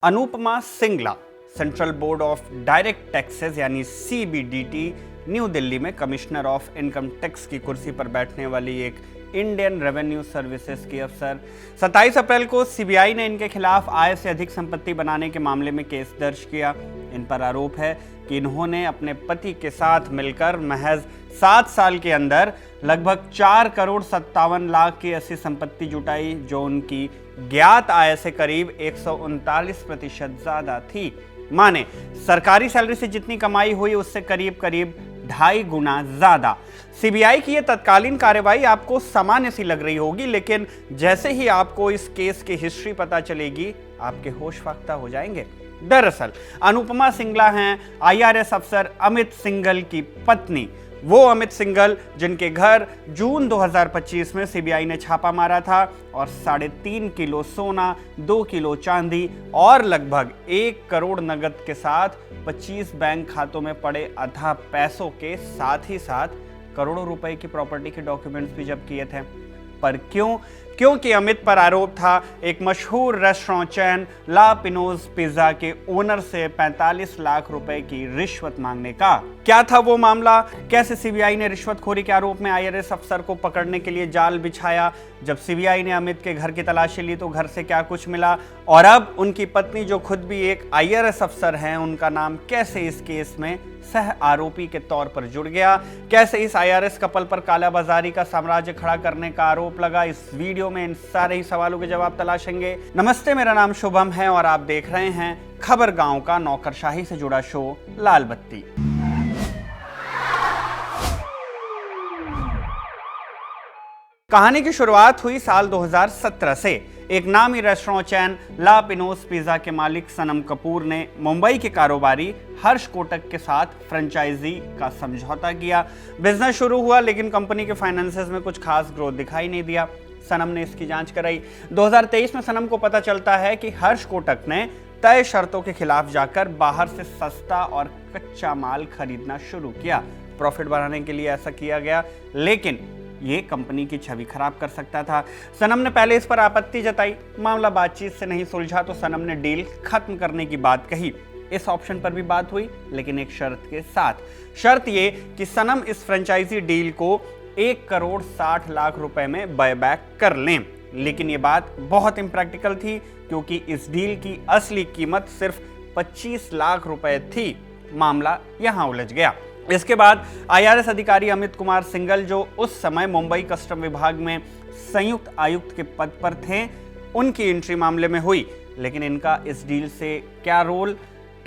Anupama Singla central board of direct taxes यानी CBDT new Delhi में commissioner of income tax की कुर्सी पर बैठने वाली एक इंडियन रेवेन्यू सर्विसेज की अफसर। 27 अप्रैल को सीबीआई ने इनके खिलाफ आय से अधिक संपत्ति बनाने के मामले में केस दर्ज किया। इन पर आरोप है कि इन्होंने अपने पति के साथ मिलकर महज 7 साल के अंदर लगभग 4,57,00,000 की ऐसी संपत्ति जुटाई जो उनकी ज्ञात आय से करीब 139% ज्यादा थी। माने सरकारी सैलरी से जितनी कमाई हुई उससे करीब 2.5 गुना ज्यादा। सीबीआई की यह तत्कालीन कार्रवाई आपको सामान्य सी लग रही होगी, लेकिन जैसे ही आपको इस केस की हिस्ट्री पता चलेगी आपके होश फाख्ता हो जाएंगे। दरअसल अनुपमा सिंगला हैं आईआरएस अफसर अमित सिंघल की पत्नी। वो अमित सिंघल जिनके घर जून 2025 में सीबीआई ने छापा मारा था और 3.5 किलो सोना, 2 किलो चांदी और लगभग 1 करोड़ नगद के साथ 25 बैंक खातों में पड़े अथाह पैसों के साथ ही साथ करोड़ों रुपए की प्रॉपर्टी के डॉक्यूमेंट्स भी जब्त किए थे। पर क्यों? क्योंकि अमित पर आरोप था एक मशहूर रेस्टोरेंट चैन ला पिनोज पिज्जा के ओनर से 45 लाख रुपए की रिश्वत मांगने का। क्या था वो मामला? कैसे सीबीआई ने रिश्वतखोरी के आरोप में आईआरएस अफसर को पकड़ने के लिए जाल बिछाया? जब सीबीआई ने अमित के घर की तलाशी ली तो घर से क्या कुछ मिला? और अब उनकी पत्नी जो खुद भी एक आईआरएस अफसर हैं, उनका नाम कैसे इस केस में सह आरोपी के तौर पर जुड़ गया? कैसे इस आईआरएस कपल पर कालाबाजारी का साम्राज्य खड़ा करने का आरोप लगा? इस वीडियो में इन सारे ही सवालों के जवाब तलाशेंगे। नमस्ते, मेरा नाम शुभम है और आप देख रहे हैं खबर गांव का नौकरशाही से जुड़ा शो लाल बत्ती। कहानी की शुरुआत हुई साल 2017 से। एक नामी रेस्टोरेंट चैन ला पिनोज पिज्जा के मालिक सनम कपूर ने मुंबई के कारोबारी हर्ष कोटक के साथ फ्रेंचाइजी का समझौता किया। बिजनेस शुरू हुआ, लेकिन कंपनी के फाइनेंसेस में कुछ खास ग्रोथ दिखाई नहीं दिया। सनम ने इसकी जांच कराई। 2023 में सनम को पता चलता है कि हर्ष कोटक ने तय शर्तों के खिलाफ जाकर बाहर से सस्ता और कच्चा माल खरीदना शुरू किया। प्रॉफिट बढ़ाने के लिए ऐसा किया गया, लेकिन ये कंपनी की छवि खराब कर सकता था। सनम ने पहले इस पर आपत्ति जताई। मामला बातचीत से नहीं सुलझा तो सनम ने डील खत्म करने की बात कही। इस ऑप्शन पर भी बात हुई, लेकिन एक शर्त के साथ। शर्त ये कि सनम इस फ्रेंचाइजी डील को 1,60,00,000 रुपए में बायबैक कर लें। लेकिन ये बात बहुत इम्प्रैक्टिकल थी, क्योंकि इस डील की असली कीमत सिर्फ 25 लाख रुपए थी। मामला यहां उलझ गया। इसके बाद आईआरएस अधिकारी अमित कुमार सिंघल, जो उस समय मुंबई कस्टम विभाग में संयुक्त आयुक्त के पद पर थे, उनकी एंट्री मामले में हुई। लेकिन इनका इस डील से क्या रोल?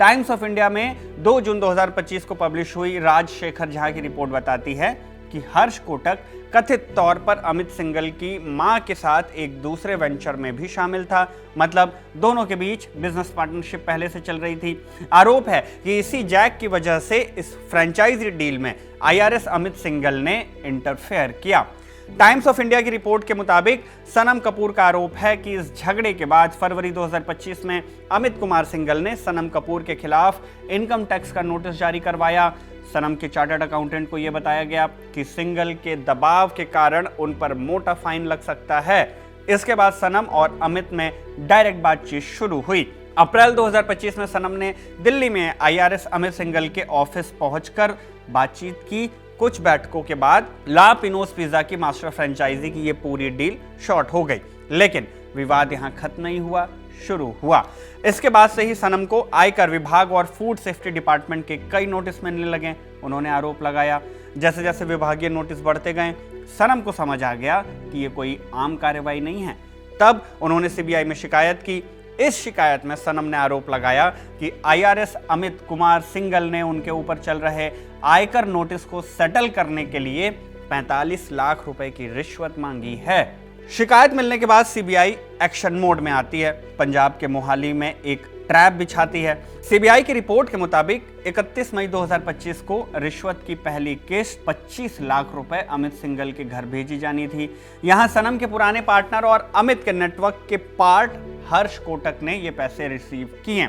टाइम्स ऑफ इंडिया में 2 जून 2025 को पब्लिश हुई राजशेखर झा की रिपोर्ट बताती है कि हर्ष कोटक कथित तौर पर अमित सिंघल की मां के साथ एक दूसरे वेंचर में भी शामिल था। मतलब दोनों के बीच बिजनेस पार्टनरशिप पहले से चल रही थी। आरोप है कि इसी जैक की वजह से इस फ्रेंचाइजी डील में आईआरएस अमित सिंघल ने इंटरफेयर किया। टाइम्स ऑफ इंडिया की रिपोर्ट के मुताबिक सनम कपूर का आरोप है कि इस झगड़े के बाद फरवरी 2025 में अमित कुमार सिंघल ने सनम कपूर के खिलाफ इनकम टैक्स का नोटिस जारी करवाया। सनम के चार्टर्ड अकाउंटेंट को यह बताया गया कि सिंघल के दबाव के कारण उन पर मोटा फाइन लग सकता है। इसके बाद सनम और अमित में डायरेक्ट बातचीत शुरू हुई। अप्रैल 2025 में सनम ने दिल्ली में आईआरएस अमित सिंघल के ऑफिस पहुंचकर बातचीत की। कुछ बैठकों के बाद ला पिनोज पिज्जा की मास्टर फ्रेंचाइजी की ये पूरी डील शॉर्ट हो गई। लेकिन विवाद यहां खत्म नहीं हुआ, शुरू हुआ। इसके बाद से ही सनम को आयकर विभाग और फूड सेफ्टी डिपार्टमेंट के कई नोटिस मिलने लगे। उन्होंने आरोप लगाया। जैसे जैसे विभागीय नोटिस बढ़ते गए, सनम को समझ आ गया कि ये कोई आम कार्रवाई नहीं है। तब उन्होंने सीबीआई में शिकायत की। इस शिकायत में सनम ने आरोप लगाया कि आईआरएस अमित कुमार सिंघल ने उनके ऊपर चल रहे आयकर नोटिस को सेटल करने के लिए 45 लाख रुपए की रिश्वत मांगी है। शिकायत मिलने के बाद सीबीआई एक्शन मोड में आती है। पंजाब के मोहाली में एक ट्रैप बिछाती है। सीबीआई की रिपोर्ट के मुताबिक 31 मई 2025 को रिश्वत की पहली किस्त 25 लाख रुपए अमित सिंघल के घर भेजी जानी थी। यहां सनम के पुराने पार्टनर और अमित के नेटवर्क के पार्ट हर्ष कोटक ने ये पैसे रिसीव किए।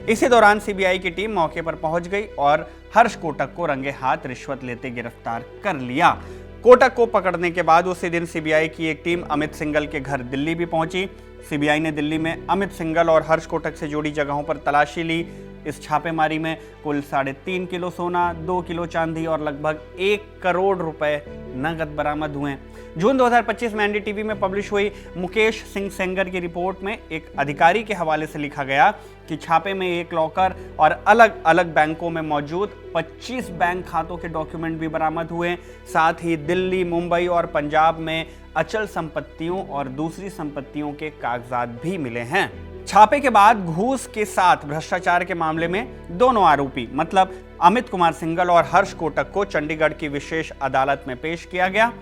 इसी दौरान सीबीआई की टीम मौके पर पहुंच गई और हर्ष कोटक को रंगे हाथ रिश्वत लेते गिरफ्तार कर लिया। कोटक को पकड़ने के बाद उसी दिन सीबीआई की एक टीम अमित सिंघल के घर दिल्ली भी पहुंची। सीबीआई ने दिल्ली में अमित सिंघल और हर्ष कोटक से जुड़ी जगहों पर तलाशी ली। इस छापेमारी में कुल 3.5 किलो सोना, 2 किलो चांदी और लगभग 1 करोड़ रुपए नगद बरामद हुए। जून 2025 में एनडीटीवी में पब्लिश हुई मुकेश सिंह सेंगर की रिपोर्ट में एक अधिकारी के हवाले से लिखा गया कि छापे में एक लॉकर और अलग अलग बैंकों में मौजूद 25 बैंक खातों के डॉक्यूमेंट भी बरामद हुए। साथ ही दिल्ली, मुंबई और पंजाब में अचल संपत्तियों और दूसरी संपत्तियों के कागजात भी मिले हैं। छापे के बाद घूस के साथ भ्रष्टाचार के मामले में दोनों आरोपी मतलब अमित कुमार सिंघल और हर्ष कोटक को चंडीगढ़ की विशेष अदालत में पेश किया गया।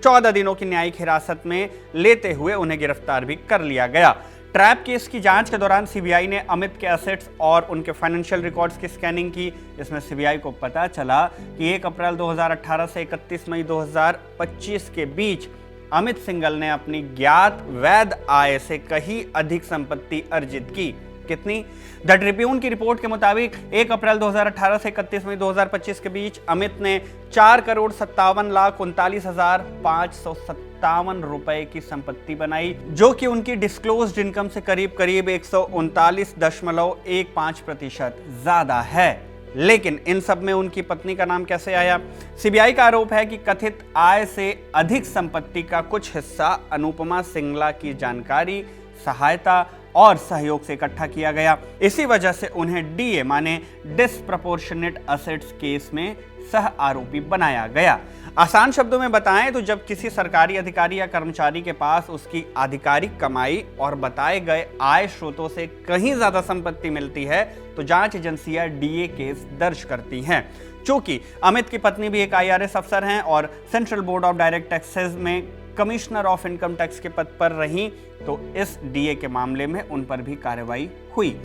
14 दिनों की न्यायिक हिरासत में लेते हुए उन्हें गिरफ्तार भी कर लिया गया। ट्रैप केस की जांच के दौरान सीबीआई ने अमित के एसेट्स और उनके फाइनेंशियल रिकॉर्ड्स की स्कैनिंग की। इसमें सीबीआई को पता चला कि 1 अप्रैल 2018 से 31 मई 2025 के बीच अमित सिंघल ने अपनी ज्ञात वैध आय से कहीं अधिक संपत्ति अर्जित की। कितनी? द ट्रिब्यून की रिपोर्ट के मुताबिक 1 अप्रैल 2018 से 31 मई 2025 के बीच अमित ने 4,57,39,557 रुपए की संपत्ति बनाई, जो कि उनकी डिस्क्लोज्ड इनकम से करीब 139.15% ज्यादा है। लेकिन इन सब में उनकी पत्नी का नाम कैसे आया? सीबीआई का आरोप है कि कथित आय से अधिक संपत्ति का कुछ हिस्सा अनुपमा सिंगला की जानकारी, सहायता और सहयोग से इकट्ठा किया गया। इसी वजह से उन्हें डीए माने डिसप्रपोर्शनेट असेट्स केस में सह आरोपी बनाया गया। आसान शब्दों में बताएं तो जब किसी सरकारी अधिकारी या कर्मचारी के पास उसकी आधिकारिक कमाई और बताए गए आय स्रोतों से कहीं ज्यादा संपत्ति मिलती है तो जांच एजेंसियां डीए केस दर्ज करती हैं। चूंकि अमित की पत्नी भी एक आईआरएस अफसर हैं और central board of direct taxes में कमिश्नर ऑफ इनकम टैक्स के पद पर रहीं, तो इस डीए के मामले में उन पर भी कार्रवाई हुई।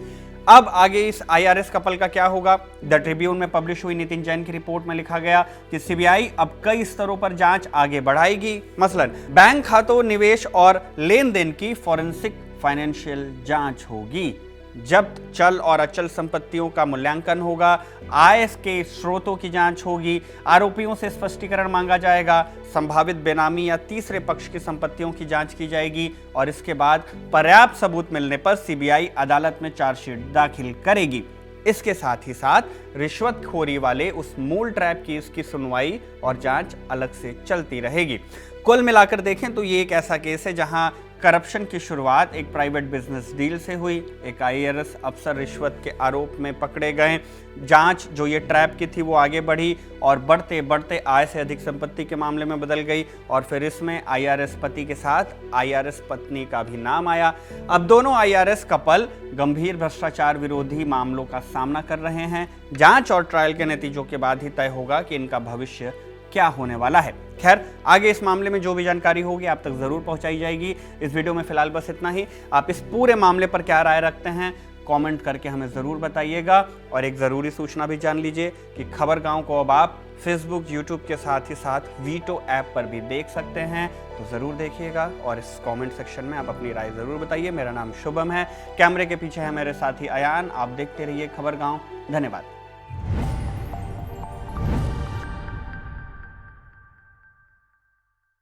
अब आगे इस आईआरएस कपल का क्या होगा? द ट्रिब्यून में पब्लिश हुई नितिन जैन की रिपोर्ट में लिखा गया कि सीबीआई अब कई स्तरों पर जांच आगे बढ़ाएगी। मसलन बैंक खातों, निवेश और लेन देन की फॉरेंसिक फाइनेंशियल जांच होगी, जब्त चल और अचल संपत्तियों का मूल्यांकन होगा, आय के स्रोतों की जांच होगी, आरोपियों से स्पष्टीकरण मांगा जाएगा, संभावित बेनामी या तीसरे पक्ष की संपत्तियों की जांच की जाएगी और इसके बाद पर्याप्त सबूत मिलने पर सीबीआई अदालत में चार्जशीट दाखिल करेगी। इसके साथ ही साथ रिश्वतखोरी वाले उस मूल ट्रैप केस की सुनवाई और जांच अलग से चलती रहेगी। कुल मिलाकर देखें तो ये एक ऐसा केस है जहां करप्शन की शुरुआत एक प्राइवेट बिजनेस डील से हुई, एक आईआरएस अफसर रिश्वत के आरोप में पकड़े गए, जांच जो ये ट्रैप की थी वो आगे बढ़ी और बढ़ते बढ़ते आय से अधिक संपत्ति के मामले में बदल गई और फिर इसमें आईआरएस पति के साथ आईआरएस पत्नी का भी नाम आया। अब दोनों आईआरएस कपल गंभीर भ्रष्टाचार विरोधी मामलों का सामना कर रहे हैं। जांच और ट्रायल के नतीजों के बाद ही तय होगा कि इनका भविष्य क्या होने वाला है। खैर, आगे इस मामले में जो भी जानकारी होगी आप तक जरूर पहुंचाई जाएगी। इस वीडियो में फिलहाल बस इतना ही। आप इस पूरे मामले पर क्या राय रखते हैं कमेंट करके हमें ज़रूर बताइएगा। और एक ज़रूरी सूचना भी जान लीजिए कि खबर गांव को अब आप फेसबुक, यूट्यूब के साथ ही साथ वीटो ऐप पर भी देख सकते हैं, तो ज़रूर देखिएगा और इस कमेंट सेक्शन में आप अपनी राय ज़रूर बताइए। मेरा नाम शुभम है, कैमरे के पीछे है मेरे साथी अयान। आप देखते रहिए खबर गांव। धन्यवाद।